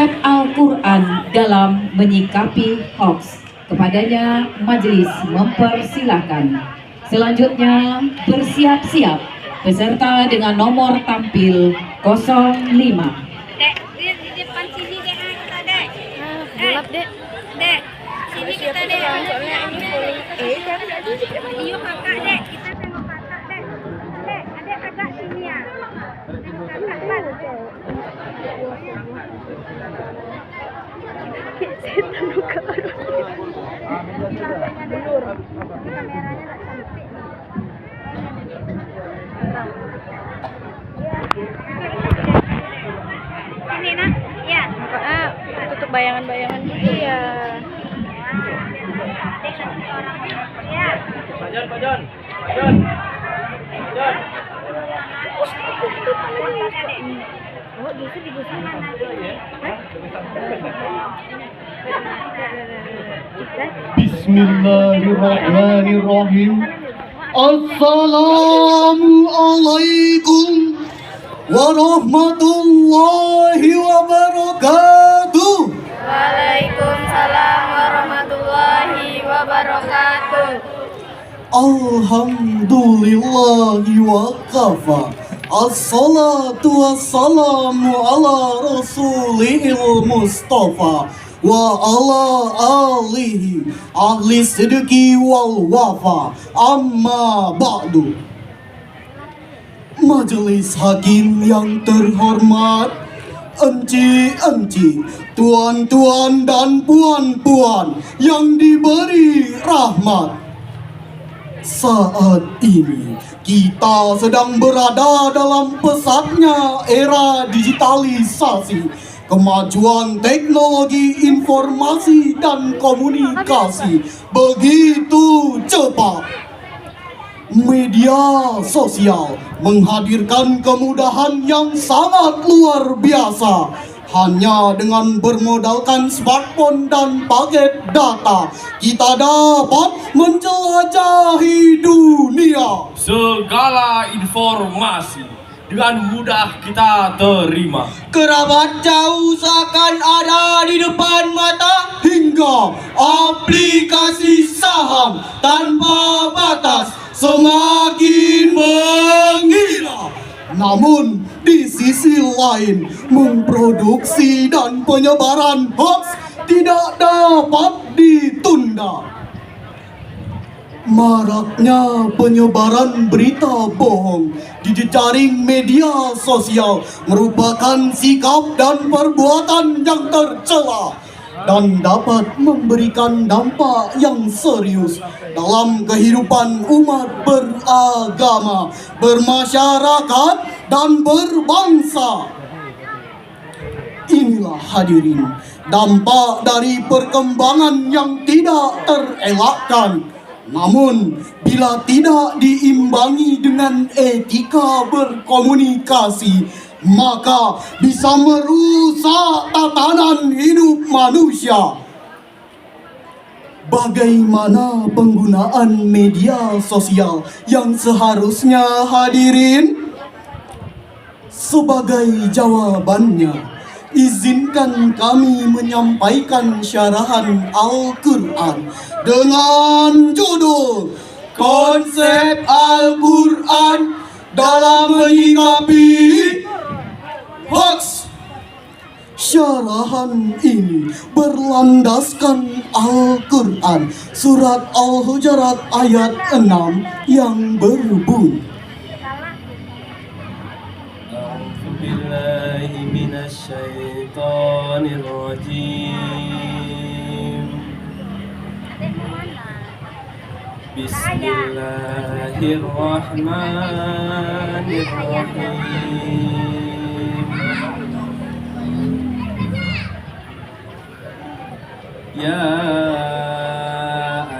konsep Al-Quran dalam menyikapi hoax. Kepadanya majelis mempersilahkan. Selanjutnya bersiap-siap peserta dengan nomor tampil 05. Dek, di depan sini dek, kita dek. Gelap dek. Dek, sini kita dek. Soalnya ini kan iya kakak dek, kita tengok kakak dek. Dek, adek agak sini ya. Tengok kakak kan. Setan luka baru. Kameranya tak cantik. Ini nak, ya. Tutup bayangan-bayangan gitu ya. Ya. Pak Jon. Oh, bisa digusur mana? Bismillahirrahmanirrahim. Assalamualaikum warahmatullahi wabarakatuh. Waalaikumsalam warahmatullahi wabarakatuh. Alhamdulillahi wa kafa. Assalatu wassalamu ala rasulihil mustafa wa ala alihi ahli sidqi wal wafa, amma ba'du. Majelis hakim yang terhormat, enci-enci, tuan-tuan dan puan-puan yang diberi rahmat. Saat ini kita sedang berada dalam pesatnya era digitalisasi, kemajuan teknologi informasi dan komunikasi begitu cepat. Media sosial menghadirkan kemudahan yang sangat luar biasa. Hanya dengan bermodalkan smartphone dan paket data, kita dapat menjelajahi dunia. Segala informasi dengan mudah kita terima. Kerabat jauh seakan ada di depan mata, hingga aplikasi saham tanpa batas semakin menggila. Namun di sisi lain, memproduksi dan penyebaran hoax tidak dapat ditunda. Maraknya penyebaran berita bohong di jejaring media sosial merupakan sikap dan perbuatan yang tercela dan dapat memberikan dampak yang serius dalam kehidupan umat beragama, bermasyarakat, dan berbangsa. Inilah hadirin dampak dari perkembangan yang tidak terelakkan. Namun, bila tidak diimbangi dengan etika berkomunikasi, maka bisa merusak tatanan hidup manusia. Bagaimana penggunaan media sosial yang seharusnya hadirin? Sebagai jawabannya, izinkan kami menyampaikan syarahan Al-Quran dengan judul Konsep Al-Quran dalam menyikapi hoax. Syarahan ini berlandaskan Al-Quran surat Al-Hujurat ayat 6 yang berbunyi, A'udzubillahi minasyaitonirrajim. Bismillahirrahmanirrahim. Ya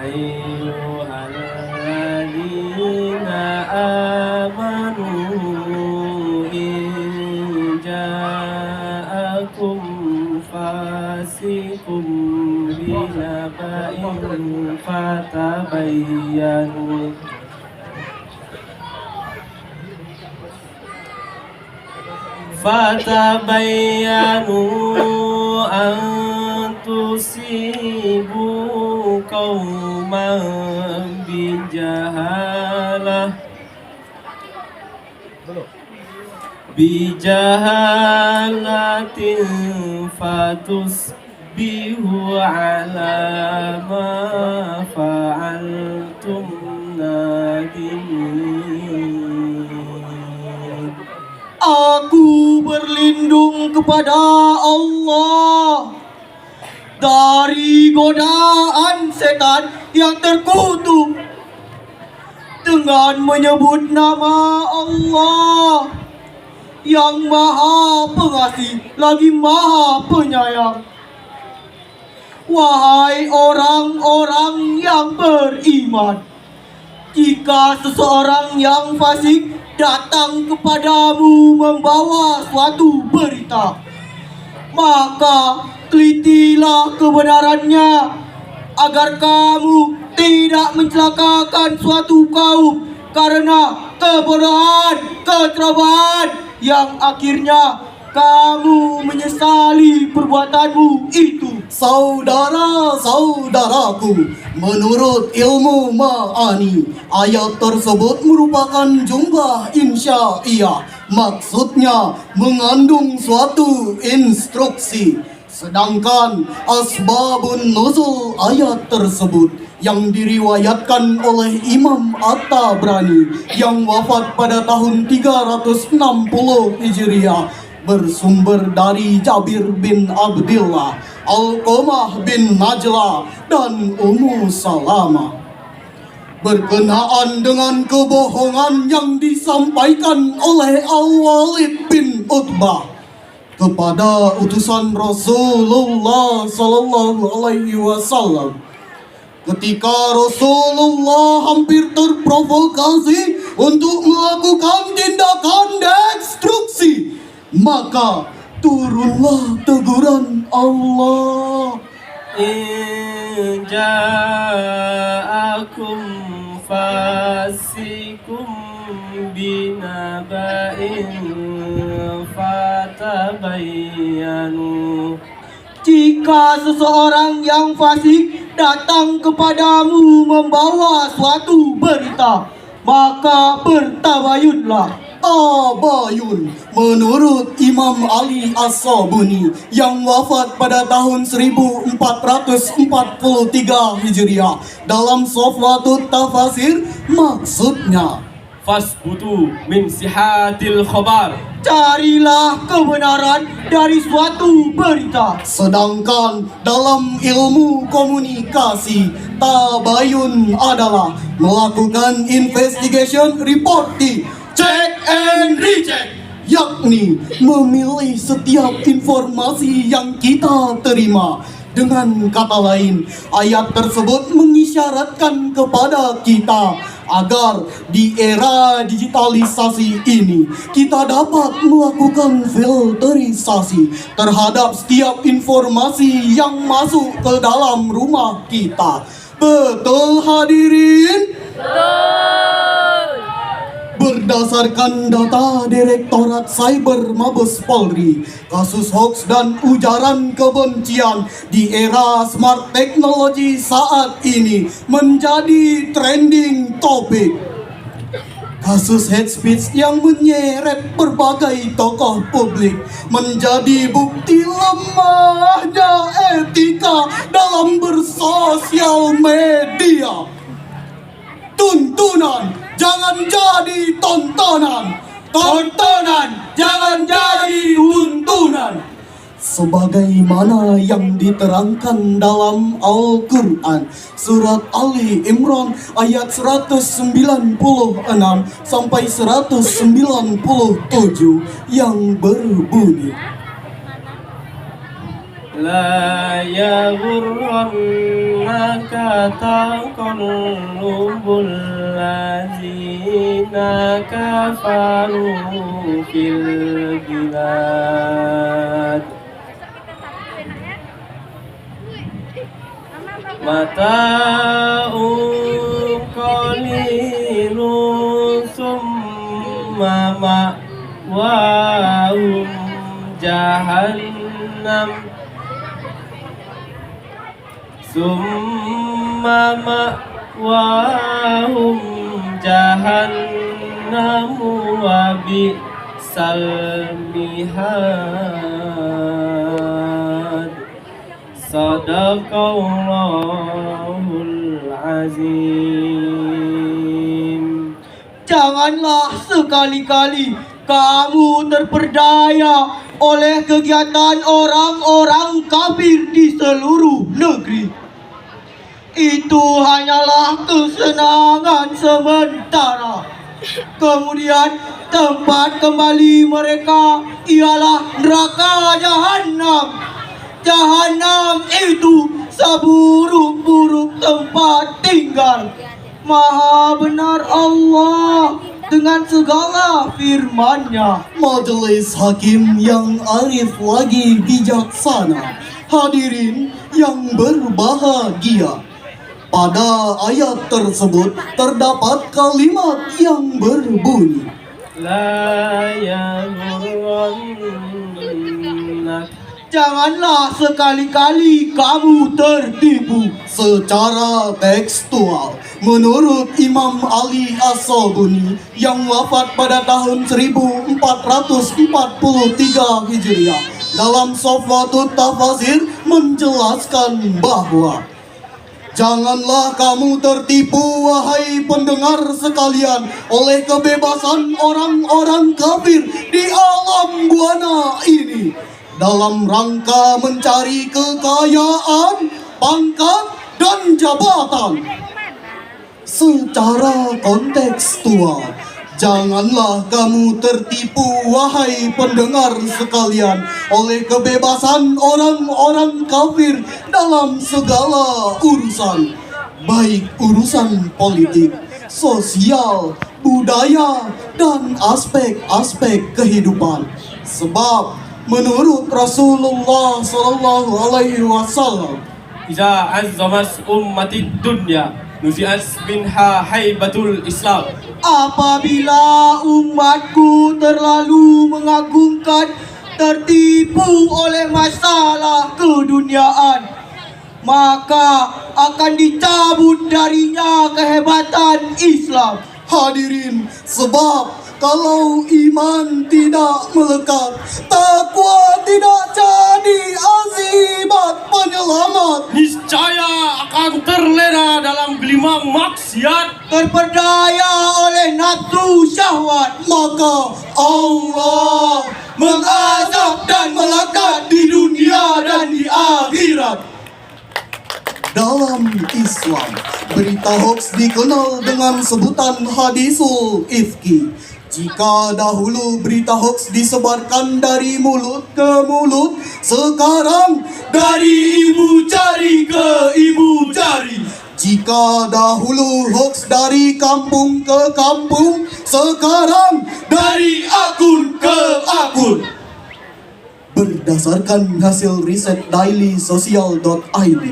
ayyuhalladzina amanu in ja'akum fasiqun binaba'in fatabayyanu Fatabayyanu أن تصيبوا قوما بجهالة فتصبحوا على ما فعلتم نادمين. Aku berlindung kepada Allah dari godaan setan yang terkutuk dengan menyebut nama Allah yang Maha Pengasih lagi Maha Penyayang. Wahai orang-orang yang beriman, jika seseorang yang fasik datang kepadamu membawa suatu berita, maka telitilah kebenarannya agar kamu tidak mencelakakan suatu kaum karena kebodohan, kecerobohan yang akhirnya kamu menyesali perbuatanmu itu. Saudara-saudaraku, menurut ilmu ma'ani, ayat tersebut merupakan jumlah insya'iyah. Maksudnya mengandung suatu instruksi. Sedangkan asbabun nuzul ayat tersebut yang diriwayatkan oleh Imam At-Tabrani yang wafat pada tahun 360 Hijriah bersumber dari Jabir bin Abdullah, Alqamah bin Najlah, dan Ummu Salamah. Berkenaan dengan kebohongan yang disampaikan oleh Al-Walid bin Utbah kepada utusan Rasulullah Sallallahu Alaihi Wasallam, ketika Rasulullah hampir terprovokasi untuk melakukan tindakan destruksi, maka turunlah teguran Allah. In ja'akum fasikum binaba'in fatabayyanu. Jika seseorang yang fasik datang kepadamu membawa suatu berita, maka bertabayunlah. Tabayun menurut Imam Ali As-Sabuni yang wafat pada tahun 1443 Hijriah dalam Sofwatut Tafasir, maksudnya Fasbutu min sihatil khobar. carilah kebenaran dari suatu berita. Sedangkan dalam ilmu komunikasi, tabayun adalah melakukan investigation reporting, check and recheck, yakni memilih setiap informasi yang kita terima. Dengan kata lain, ayat tersebut mengisyaratkan kepada kita agar di era digitalisasi ini kita dapat melakukan filterisasi terhadap setiap informasi yang masuk ke dalam rumah kita. Betul hadirin? Berdasarkan data Direktorat Cyber Mabes Polri, kasus hoaks dan ujaran kebencian di era smart technology saat ini menjadi trending topik. Kasus hate speech yang menyeret berbagai tokoh publik menjadi bukti lemahnya etika dalam bersosial media. Tuntunan jangan jadi tontonan, tontonan jangan jadi tuntunan. Sebagaimana yang diterangkan dalam Al-Quran Surat Ali Imran ayat 196 sampai 197 yang berbunyi, La yaghurrannaka taqallubul ladzina kafaru fil bilad. Mata'un qalilun summa ma'wahum jahannam Summa ma'wahum jahannamu wa bi'sal mihad. Sadaqallahul azim. Janganlah sekali-kali kamu terperdaya oleh kegiatan orang-orang kafir di seluruh negeri. Itu hanyalah kesenangan sementara. Kemudian tempat kembali mereka ialah neraka Jahannam. Jahannam itu seburuk-buruk tempat tinggal. Maha benar Allah dengan segala firman-Nya. Majelis hakim yang arif lagi bijaksana, hadirin yang berbahagia. Pada ayat tersebut terdapat kalimat yang berbunyi, La yaghurrannak. janganlah sekali-kali kamu tertipu. Secara tekstual, menurut Imam Ali As-Sabuni yang wafat pada tahun 1443 Hijriah, dalam Sofwatut Tafasir menjelaskan bahwa janganlah kamu tertipu wahai pendengar sekalian oleh kebebasan orang-orang kafir di alam buana ini dalam rangka mencari kekayaan, pangkat, dan jabatan. Secara kontekstual, janganlah kamu tertipu wahai pendengar sekalian oleh kebebasan orang-orang kafir dalam segala urusan, baik urusan politik, sosial, budaya, dan aspek-aspek kehidupan. Sebab menurut Rasulullah Sallallahu Alaihi Wasallam, Iza azzamas ummatid dunya nuzi'as minha haibatul Islam. apabila umatku terlalu mengagungkan, tertipu oleh masalah keduniaan, maka akan dicabut darinya kehebatan Islam. Hadirin, sebab kalau iman tidak melekat, takwa tidak jadi azimat penyelamat. Niscaya akan terlena dalam gelimang maksiat, Terperdaya oleh nafsu syahwat, maka Allah mengazab dan melekat di dunia dan di akhirat. Dalam Islam, berita hoax dikenal dengan sebutan hadisul ifki. Jika dahulu berita hoax disebarkan dari mulut ke mulut, sekarang dari ibu jari ke ibu jari. Jika dahulu hoax dari kampung ke kampung, sekarang dari akun ke akun. Berdasarkan hasil riset dailysocial.id,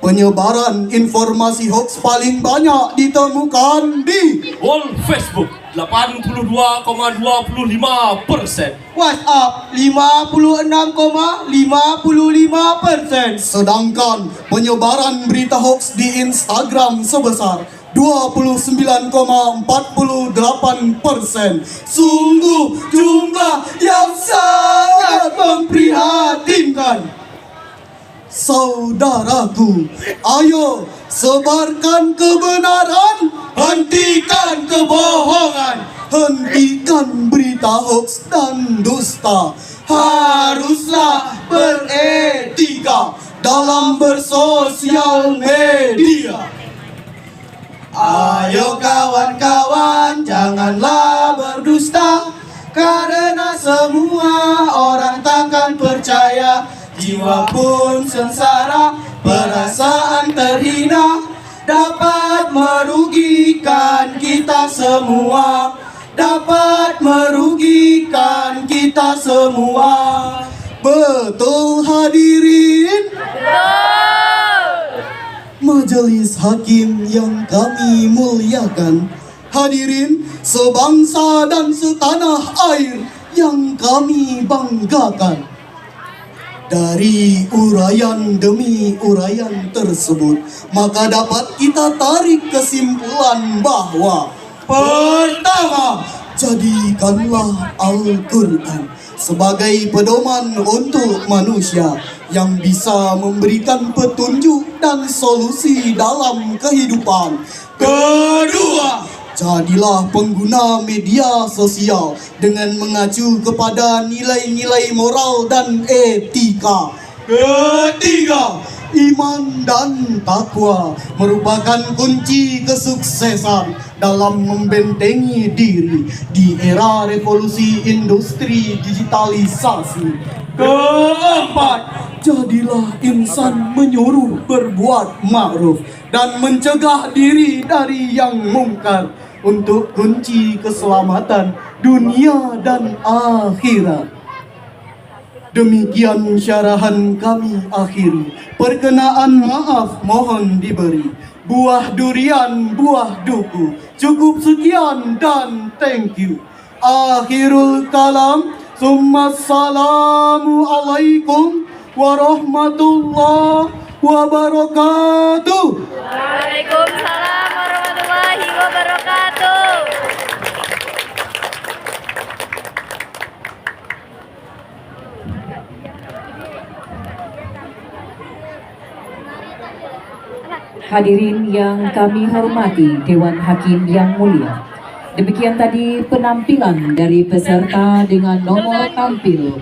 penyebaran informasi hoax paling banyak ditemukan di wall Facebook 82,25%, WhatsApp 56,55%, sedangkan penyebaran berita hoax di Instagram sebesar 29,48%. Sungguh jumlah yang sangat memprihatinkan. Saudaraku, ayo sebarkan kebenaran, hentikan kebohongan, hentikan berita hoax dan dusta. Haruslah beretika dalam bersosial media. Ayo kawan-kawan, janganlah berdusta, karena semua orang takkan percaya. Jiwa pun sengsara, perasaan terhina, dapat merugikan kita semua, dapat merugikan kita semua. Betul hadirin? Majelis hakim yang kami muliakan, hadirin sebangsa dan setanah air yang kami banggakan. Dari uraian demi uraian tersebut, maka dapat kita tarik kesimpulan bahwa pertama, jadikanlah Al-Quran sebagai pedoman untuk manusia yang bisa memberikan petunjuk dan solusi dalam kehidupan. Kedua, jadilah pengguna media sosial dengan mengacu kepada nilai-nilai moral dan etika. Ketiga, iman dan takwa merupakan kunci kesuksesan dalam membentengi diri di era revolusi industri digitalisasi. Keempat, jadilah insan menyuruh berbuat ma'ruf dan mencegah diri dari yang mungkar untuk kunci keselamatan dunia dan akhirat. Demikian syarahan kami akhiri. Perkenaan maaf mohon diberi. Buah durian, buah duku. Cukup sekian dan thank you. Akhirul kalam. Assalamu alaikum warahmatullahi wabarakatuh. Waalaikumsalam warahmatullahi wabarakatuh. Hadirin yang kami hormati, Dewan Hakim yang mulia. Demikian tadi penampilan dari peserta dengan nomor tampil